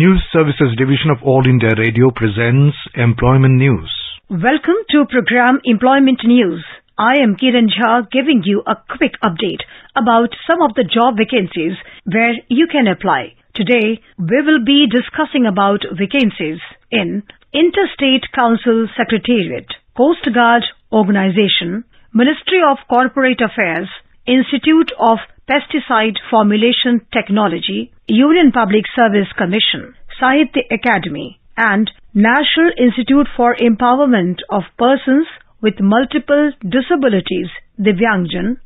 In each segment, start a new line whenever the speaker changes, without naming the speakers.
News Services Division of All India Radio presents Employment News.
Welcome to program Employment News. I am Kiran Jha giving you a quick update about some of the job vacancies where you can apply. Today, we will be discussing about vacancies in Interstate Council Secretariat, Coast Guard Organization, Ministry of Corporate Affairs, Institute of Pesticide Formulation Technology, Union Public Service Commission, Sahitya Academy, and National Institute for Empowerment of Persons with Multiple Disabilities, Divyangjan.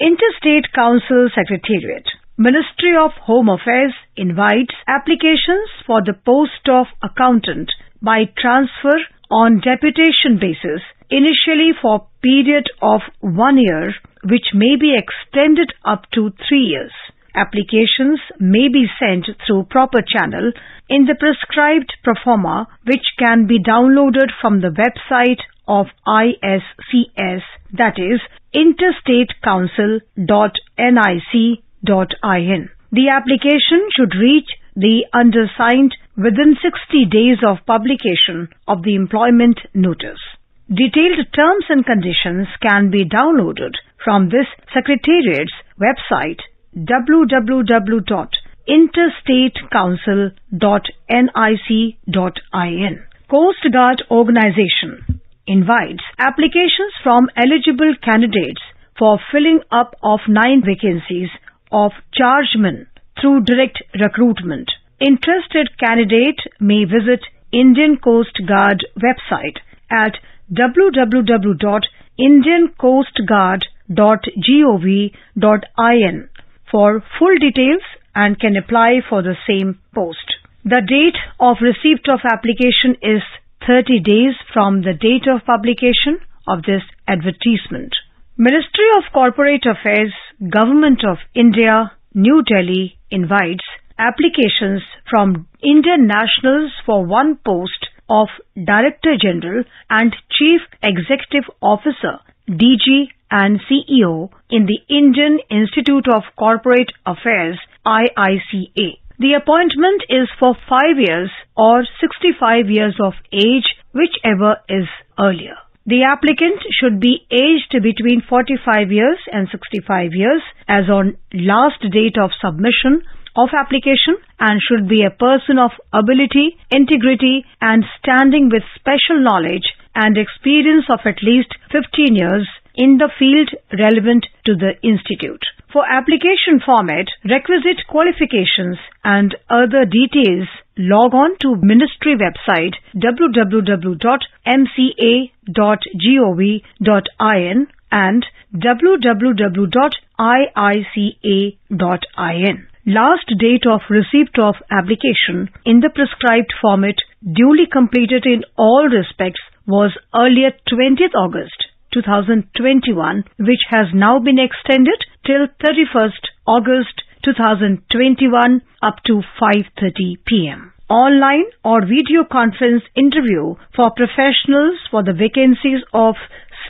Interstate Council Secretariat, Ministry of Home Affairs invites applications for the post of accountant by transfer on deputation basis, initially for period of 1 year, which may be extended up to 3 years. Applications may be sent through proper channel in the prescribed proforma, which can be downloaded from the website of ISCS, that is interstatecouncil.nic.in. The application should reach the undersigned within 60 days of publication of the employment notice. Detailed terms and conditions can be downloaded from this Secretariat's website www.interstatecouncil.nic.in. Coast Guard Organization invites applications from eligible candidates for filling up of 9 vacancies of chargemen through direct recruitment. Interested candidate may visit Indian Coast Guard website at www.indiancoastguard.gov.in for full details and can apply for the same post. The date of receipt of application is 30 days from the date of publication of this advertisement. Ministry of Corporate Affairs, Government of India, New Delhi invites applications from Indian nationals for one post of Director General and Chief Executive Officer, DG and CEO in the Indian Institute of Corporate Affairs, IICA. The appointment is for 5 years or 65 years of age, whichever is earlier. The applicant should be aged between 45 years and 65 years as on last date of submission of application and should be a person of ability, integrity and standing with special knowledge and experience of at least 15 years in the field relevant to the institute. For application format, requisite qualifications and other details, log on to Ministry website www.mca.gov.in and www.iica.in. Last date of receipt of application in the prescribed format duly completed in all respects was earlier 20th August 2021, which has now been extended till 31st August 2021 up to 5:30 p.m. Online or video conference interview for professionals for the vacancies of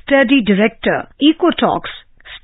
Study Director, Ecotalks,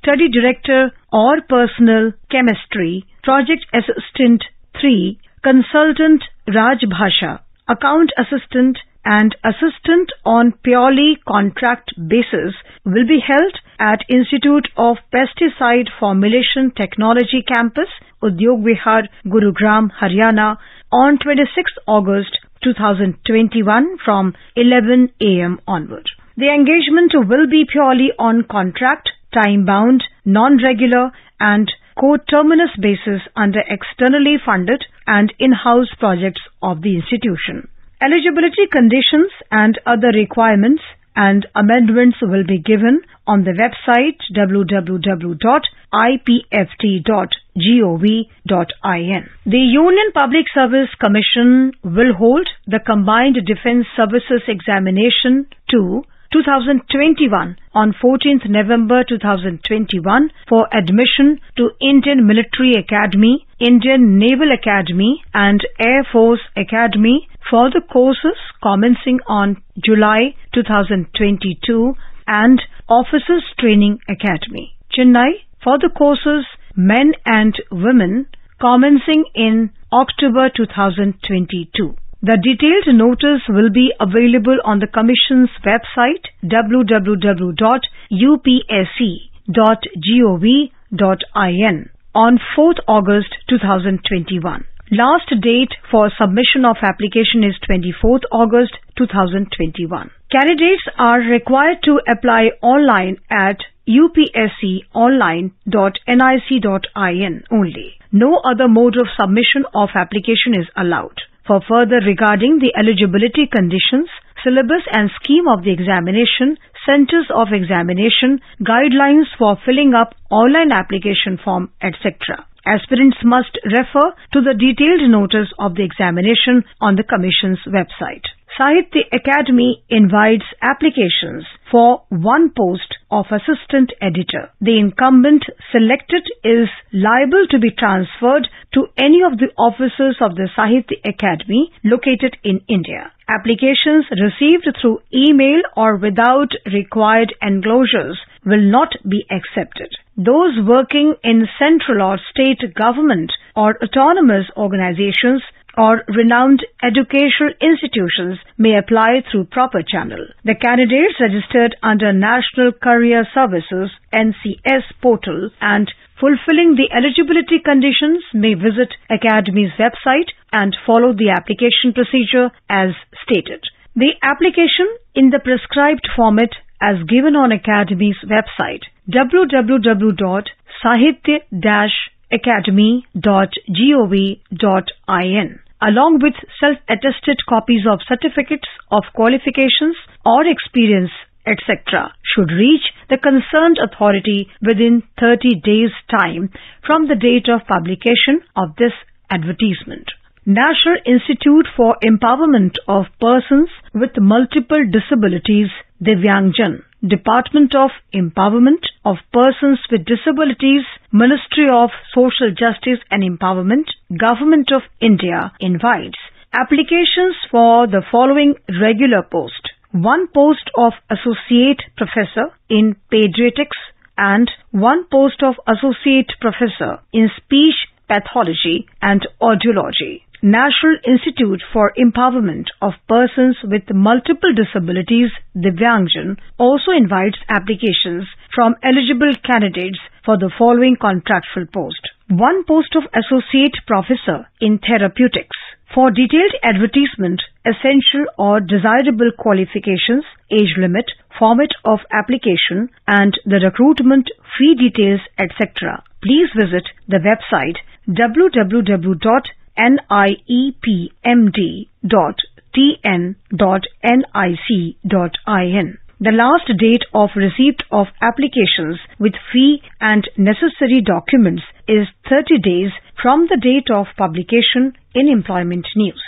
Study Director or Personal Chemistry, Project Assistant 3, Consultant Rajbhasha, Account Assistant and Assistant on purely contract basis will be held at Institute of Pesticide Formulation Technology Campus, Udyog Vihar, Gurugram, Haryana on 26th August 2021 from 11 a.m. onward. The engagement will be purely on contract, time-bound, non-regular and co-terminus basis under externally funded and in-house projects of the institution. Eligibility conditions and other requirements and amendments will be given on the website www.ipft.gov.in. The Union Public Service Commission will hold the Combined Defence Services Examination 2 2021 on 14th November 2021 for admission to Indian Military Academy, Indian Naval Academy and Air Force Academy for the courses commencing on July 2022 and Officers Training Academy, Chennai for the courses Men and Women commencing in October 2022. The detailed notice will be available on the Commission's website www.upsc.gov.in on 4th August 2021. Last date for submission of application is 24th August 2021. Candidates are required to apply online at upsconline.nic.in only. No other mode of submission of application is allowed. For further regarding the eligibility conditions, syllabus and scheme of the examination, centers of examination, guidelines for filling up online application form, etc., aspirants must refer to the detailed notice of the examination on the Commission's website. Sahitya Akademi invites applications for one post of assistant editor. The incumbent selected is liable to be transferred to any of the offices of the Sahitya Akademi located in India. Applications received through email or without required enclosures will not be accepted. Those working in central or state government or autonomous organizations or renowned educational institutions may apply through proper channel. The candidates registered under National Career Services NCS portal and fulfilling the eligibility conditions may visit Academy's website and follow the application procedure as stated. The application in the prescribed format as given on Academy's website www.sahitya-academy.gov.in along with self-attested copies of certificates of qualifications or experience, etc. should reach the concerned authority within 30 days' time from the date of publication of this advertisement. National Institute for Empowerment of Persons with Multiple Disabilities, Divyangjan, Department of Empowerment of Persons with Disabilities, Ministry of Social Justice and Empowerment, Government of India invites applications for the following regular post. One post of Associate Professor in Pediatrics and one post of Associate Professor in Speech Pathology and Audiology. National Institute for Empowerment of Persons with Multiple Disabilities, Divyangjan, also invites applications from eligible candidates for the following contractual post. One post of Associate Professor in Therapeutics. For detailed advertisement, essential or desirable qualifications, age limit, format of application, and the recruitment fee details, etc., please visit the website www.niepmd.tn.nic.in. The last date of receipt of applications with fee and necessary documents is 30 days from the date of publication in Employment News.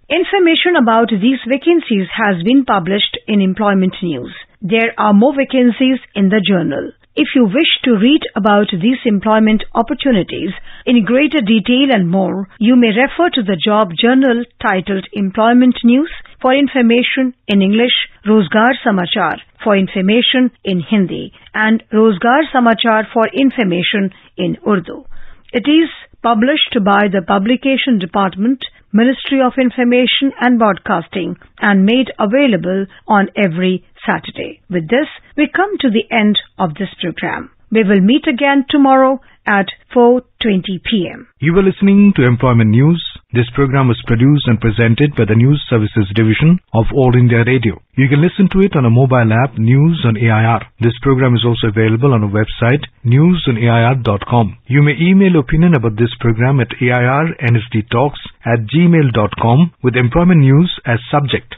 Information about these vacancies has been published in Employment News. There are more vacancies in the journal. If you wish to read about these employment opportunities in greater detail and more, you may refer to the job journal titled Employment News. For information in English, Rozgar Samachar for information in Hindi and Rozgar Samachar for information in Urdu. It is published by the Publication Department, Ministry of Information and Broadcasting and made available on every Saturday. With this, we come to the end of this program. We will meet again tomorrow at 4:20 p.m.
You were listening to Employment News. This program was produced and presented by the News Services Division of All India Radio. You can listen to it on a mobile app, News on AIR. This program is also available on our website, newsonair.com. You may email opinion about this program at airnsdtalks@gmail.com with Employment News as subject.